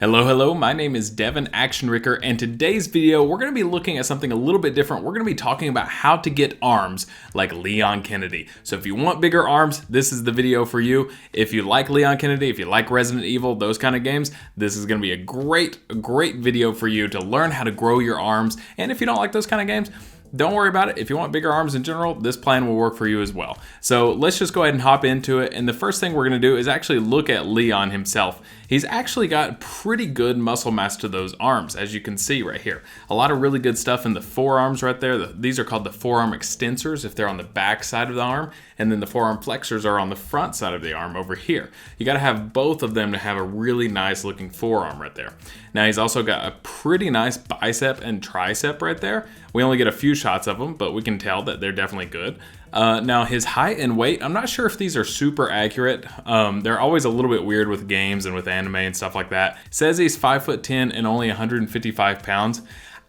Hello, my name is Devin Action Ricker, and today's video we're going to be looking at something a little bit different. We're going to be talking about how to get arms like Leon Kennedy. So if you want bigger arms, this is the video for you. If you like Leon Kennedy, if you like Resident Evil, those kind of games, this is going to be a great video for you to learn how to grow your arms. And if you don't like those kind of games, don't worry about it. If you want bigger arms in general, this plan will work for you as well. So let's just go ahead and hop into it. And the first thing we're going to do is actually look at Leon himself. He's actually got pretty good muscle mass to those arms, as you can see right here. A lot of really good stuff in the forearms right there. These are called the forearm extensors if they're on the back side of the arm, and then the forearm flexors are on the front side of the arm over here. You got to have both of them to have a really nice looking forearm right there. Now he's also got a pretty nice bicep and tricep right there. We only get a few shots of them, but we can tell that they're definitely good. Now his height and weight, I'm not sure if these are super accurate. They're always a little bit weird with games and with anime and stuff like that. It says he's 5'10" and only 155 pounds.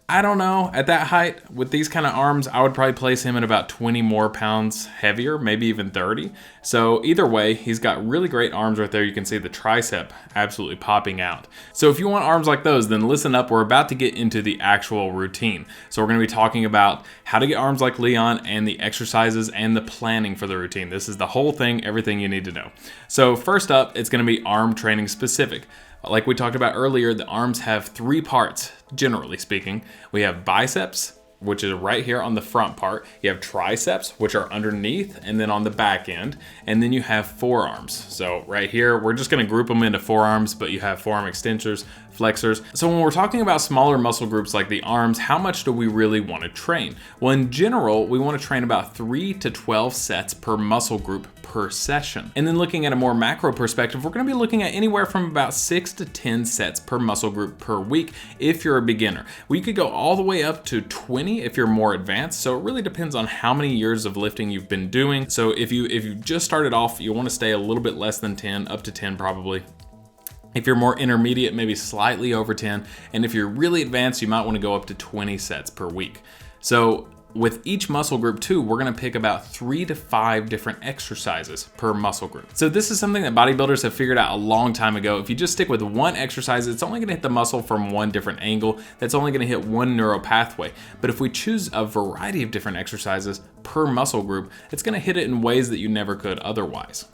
I don't know, at that height, with these kind of arms, I would probably place him at about 20 more pounds heavier, maybe even 30. So either way, he's got really great arms right there. You can see the tricep absolutely popping out. So if you want arms like those, then listen up. We're about to get into the actual routine. So we're going to be talking about how to get arms like Leon and the exercises and the planning for the routine. This is the whole thing, everything you need to know. So first up, it's going to be arm training specific. Like we talked about earlier, the arms have three parts, generally speaking. We have biceps, which is right here on the front part. You have triceps, which are underneath and then on the back end. And then you have forearms. So right here, we're just gonna group them into forearms, but you have forearm extensors, flexors. So when we're talking about smaller muscle groups like the arms, how much do we really want to train? Well, in general, we want to train about 3 to 12 sets per muscle group per session. And then looking at a more macro perspective, we're going to be looking at anywhere from about 6 to 10 sets per muscle group per week if you're a beginner. We could go all the way up to 20 if you're more advanced. So it really depends on how many years of lifting you've been doing. So if you just started off, you want to stay a little bit less than 10, up to 10 probably. If you're more intermediate, maybe slightly over 10. And if you're really advanced, you might want to go up to 20 sets per week. So with each muscle group too, we're gonna pick about 3 to 5 different exercises per muscle group. So this is something that bodybuilders have figured out a long time ago. If you just stick with one exercise, it's only gonna hit the muscle from one different angle. That's only gonna hit one neural pathway. But if we choose a variety of different exercises per muscle group, it's gonna hit it in ways that you never could otherwise.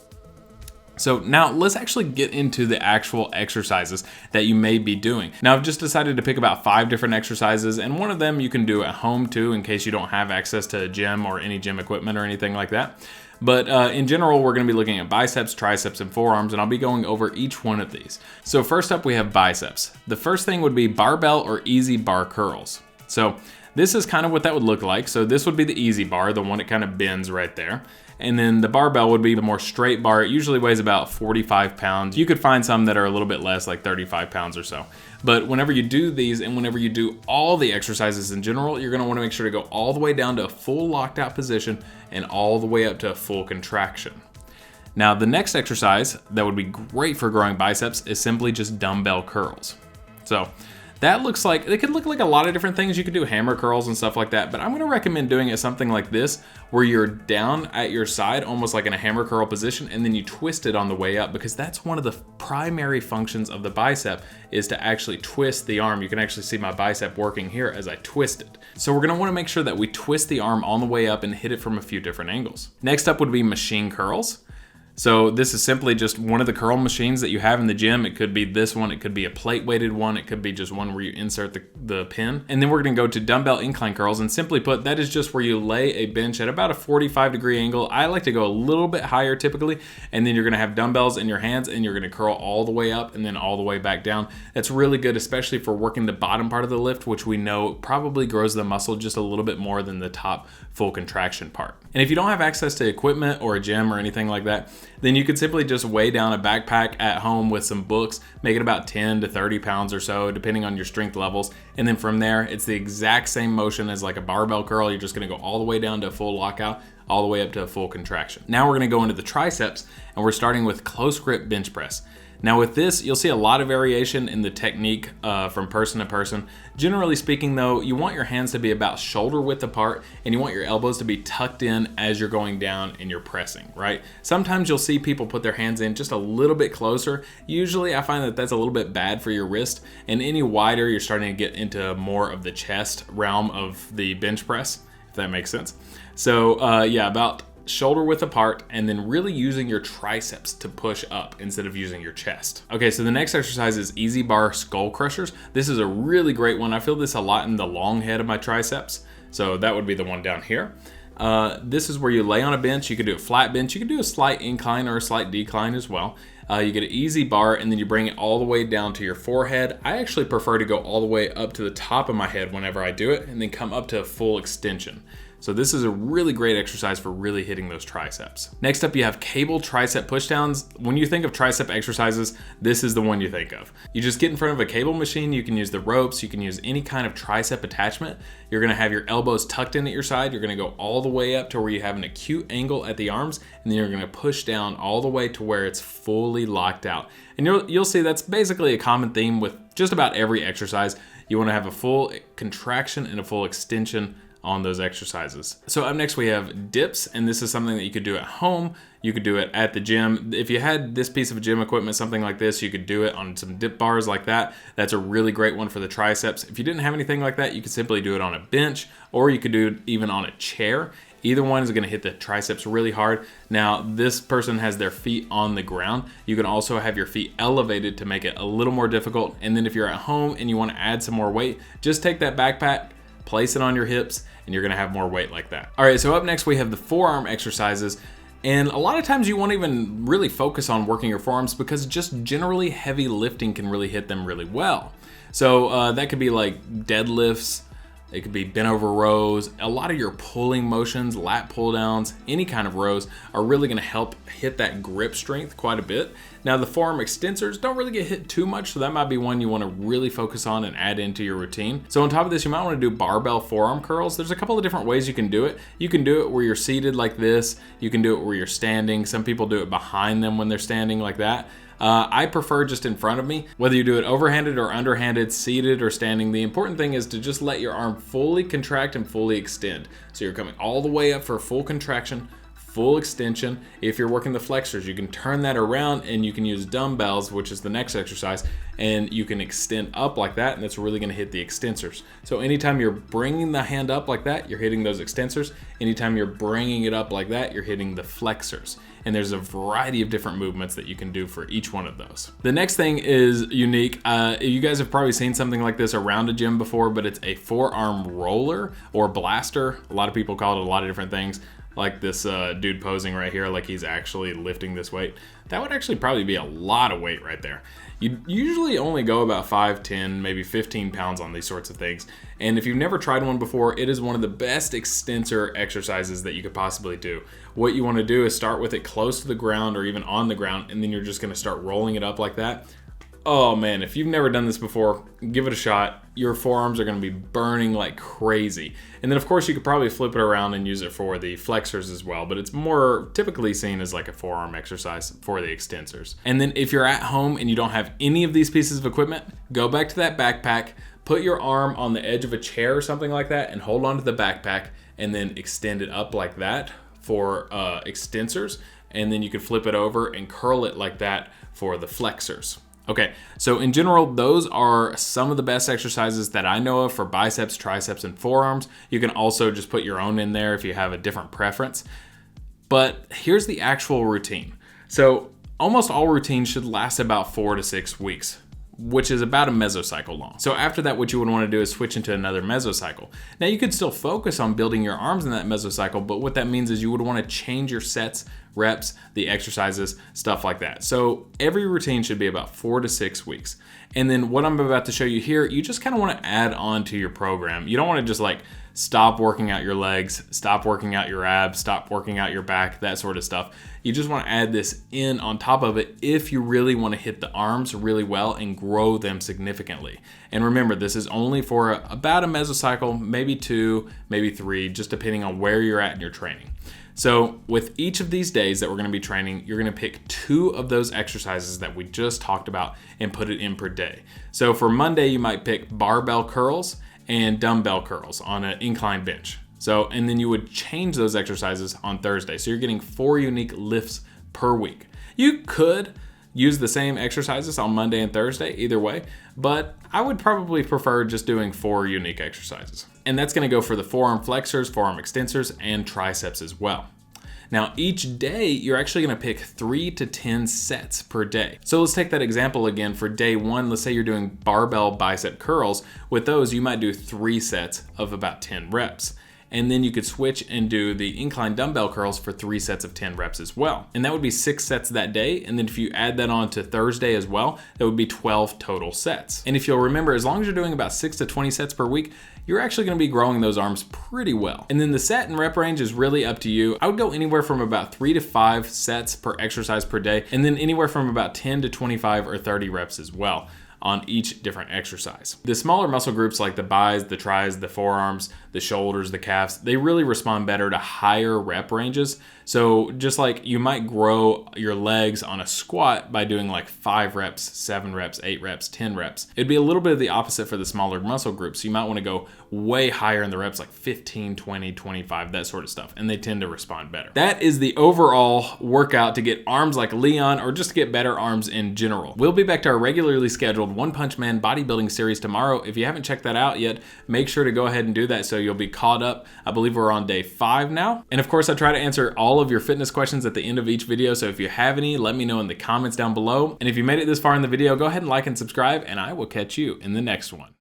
So now let's actually get into the actual exercises that you may be doing. Now I've just decided to pick about 5 different exercises, and one of them you can do at home too in case you don't have access to a gym or any gym equipment or anything like that. But in general, we're gonna be looking at biceps, triceps, and forearms, and I'll be going over each one of these. So first up, we have biceps. The first thing would be barbell or easy bar curls. So this is kind of what that would look like. So this would be the easy bar, the one that kind of bends right there. And then the barbell would be the more straight bar. It usually weighs about 45 pounds. You could find some that are a little bit less, like 35 pounds or so. But whenever you do these and whenever you do all the exercises in general, you're gonna wanna make sure to go all the way down to a full locked out position and all the way up to a full contraction. Now, the next exercise that would be great for growing biceps is simply just dumbbell curls. So that looks like, it could look like a lot of different things. You could do hammer curls and stuff like that, but I'm gonna recommend doing it something like this, where you're down at your side, almost like in a hammer curl position, and then you twist it on the way up, because that's one of the primary functions of the bicep, is to actually twist the arm. You can actually see my bicep working here as I twist it. So we're gonna wanna make sure that we twist the arm on the way up and hit it from a few different angles. Next up would be machine curls. So this is simply just one of the curl machines that you have in the gym. It could be this one, it could be a plate weighted one, it could be just one where you insert the pin. And then we're gonna go to dumbbell incline curls, and simply put, that is just where you lay a bench at about a 45-degree angle. I like to go a little bit higher typically, and then you're gonna have dumbbells in your hands and you're gonna curl all the way up and then all the way back down. That's really good, especially for working the bottom part of the lift, which we know probably grows the muscle just a little bit more than the top full contraction part. And if you don't have access to equipment or a gym or anything like that, then you could simply just weigh down a backpack at home with some books, make it about 10 to 30 pounds or so, depending on your strength levels. And then from there, it's the exact same motion as like a barbell curl. You're just gonna go all the way down to a full lockout, all the way up to a full contraction. Now we're gonna go into the triceps, and we're starting with close grip bench press. Now with this, you'll see a lot of variation in the technique from person to person. Generally speaking though, you want your hands to be about shoulder width apart and you want your elbows to be tucked in as you're going down and you're pressing, right? Sometimes you'll see people put their hands in just a little bit closer. Usually I find that that's a little bit bad for your wrist, and any wider you're starting to get into more of the chest realm of the bench press, if that makes sense. So yeah, about shoulder width apart, and then really using your triceps to push up instead of using your chest. Okay, so the next exercise is easy bar skull crushers. This is a really great one. I feel this a lot in the long head of my triceps. So that would be the one down here. This is where you lay on a bench. You could do a flat bench. You could do a slight incline or a slight decline as well. You get an easy bar and then you bring it all the way down to your forehead. I actually prefer to go all the way up to the top of my head whenever I do it and then come up to a full extension. So this is a really great exercise for really hitting those triceps. Next up, you have cable tricep pushdowns. When you think of tricep exercises, this is the one you think of. You just get in front of a cable machine. You can use the ropes. You can use any kind of tricep attachment. You're gonna have your elbows tucked in at your side. You're gonna go all the way up to where you have an acute angle at the arms, and then you're gonna push down all the way to where it's fully locked out. And you'll see that's basically a common theme with just about every exercise. You wanna have a full contraction and a full extension on those exercises. So up next we have dips, and this is something that you could do at home. You could do it at the gym. If you had this piece of gym equipment, something like this, you could do it on some dip bars like that. That's a really great one for the triceps. If you didn't have anything like that, you could simply do it on a bench, or you could do it even on a chair. Either one is gonna hit the triceps really hard. Now, this person has their feet on the ground. You can also have your feet elevated to make it a little more difficult. And then if you're at home and you wanna add some more weight, just take that backpack, place it on your hips, and you're gonna have more weight like that. All right, so up next we have the forearm exercises. And a lot of times you won't even really focus on working your forearms because just generally heavy lifting can really hit them really well. So that could be like deadlifts, it could be bent over rows. A lot of your pulling motions, lat pull downs, any kind of rows are really gonna help hit that grip strength quite a bit. Now the forearm extensors don't really get hit too much, so that might be one you wanna really focus on and add into your routine. So on top of this, you might wanna do barbell forearm curls. There's a couple of different ways you can do it. You can do it where you're seated like this. You can do it where you're standing. Some people do it behind them when they're standing like that. I prefer just in front of me. Whether you do it overhanded or underhanded, seated or standing, the important thing is to just let your arm fully contract and fully extend. So you're coming all the way up for full contraction, full extension. If you're working the flexors, you can turn that around and you can use dumbbells, which is the next exercise, and you can extend up like that, and that's really gonna hit the extensors. So anytime you're bringing the hand up like that, you're hitting those extensors. Anytime you're bringing it up like that, you're hitting the flexors. And there's a variety of different movements that you can do for each one of those. The next thing is unique. You guys have probably seen something like this around a gym before, but it's a forearm roller or blaster. A lot of people call it a lot of different things. Like this dude posing right here, like he's actually lifting this weight. That would actually probably be a lot of weight right there. You usually only go about 5, 10, maybe 15 pounds on these sorts of things. And if you've never tried one before, it is one of the best extensor exercises that you could possibly do. What you want to do is start with it close to the ground or even on the ground, and then you're just going to start rolling it up like that. Oh man, if you've never done this before, give it a shot. Your forearms are gonna be burning like crazy. And then of course you could probably flip it around and use it for the flexors as well, but it's more typically seen as like a forearm exercise for the extensors. And then if you're at home and you don't have any of these pieces of equipment, go back to that backpack, put your arm on the edge of a chair or something like that and hold on to the backpack and then extend it up like that for extensors. And then you can flip it over and curl it like that for the flexors. Okay, so in general, those are some of the best exercises that I know of for biceps, triceps, and forearms. You can also just put your own in there if you have a different preference. But here's the actual routine. So almost all routines should last about 4 to 6 weeks, which is about a mesocycle long. So after that, what you would want to do is switch into another mesocycle. Now you could still focus on building your arms in that mesocycle, but what that means is you would want to change your sets, reps, the exercises, stuff like that. So every routine should be about 4 to 6 weeks. And then what I'm about to show you here, you just kind of want to add on to your program. You don't want to just like stop working out your legs, stop working out your abs, stop working out your back, that sort of stuff. You just want to add this in on top of it if you really want to hit the arms really well and grow them significantly. And remember, this is only for about a mesocycle, maybe 2, maybe 3, just depending on where you're at in your training. So with each of these days that we're gonna be training, you're gonna pick 2 of those exercises that we just talked about and put it in per day. So for Monday, you might pick barbell curls and dumbbell curls on an incline bench. So, and then you would change those exercises on Thursday. So you're getting 4 unique lifts per week. You could use the same exercises on Monday and Thursday, either way, but I would probably prefer just doing 4 unique exercises. And that's gonna go for the forearm flexors, forearm extensors, and triceps as well. Now, each day, you're actually gonna pick 3 to 10 sets per day. So let's take that example again for day 1. Let's say you're doing barbell bicep curls. With those, you might do 3 sets of about 10 reps. And then you could switch and do the incline dumbbell curls for 3 sets of 10 reps as well. And that would be 6 sets that day. And then if you add that on to Thursday as well, that would be 12 total sets. And if you'll remember, as long as you're doing about 6 to 20 sets per week, you're actually gonna be growing those arms pretty well. And then the set and rep range is really up to you. I would go anywhere from about 3 to 5 sets per exercise per day, and then anywhere from about 10 to 25 or 30 reps as well on each different exercise. The smaller muscle groups like the bis, the tris, the forearms, the shoulders, the calves, they really respond better to higher rep ranges. So just like you might grow your legs on a squat by doing like 5 reps, 7 reps, 8 reps, 10 reps, it'd be a little bit of the opposite for the smaller muscle groups. So you might want to go way higher in the reps, like 15, 20, 25, that sort of stuff, and they tend to respond better. That is the overall workout to get arms like Leon, or just to get better arms in general. We'll be back to our regularly scheduled One Punch Man bodybuilding series tomorrow. If you haven't checked that out yet, make sure to go ahead and do that so you'll be caught up. I believe we're on day 5 now. And of course, I try to answer all of your fitness questions at the end of each video. So if you have any, let me know in the comments down below. And if you made it this far in the video, go ahead and like and subscribe, and I will catch you in the next one.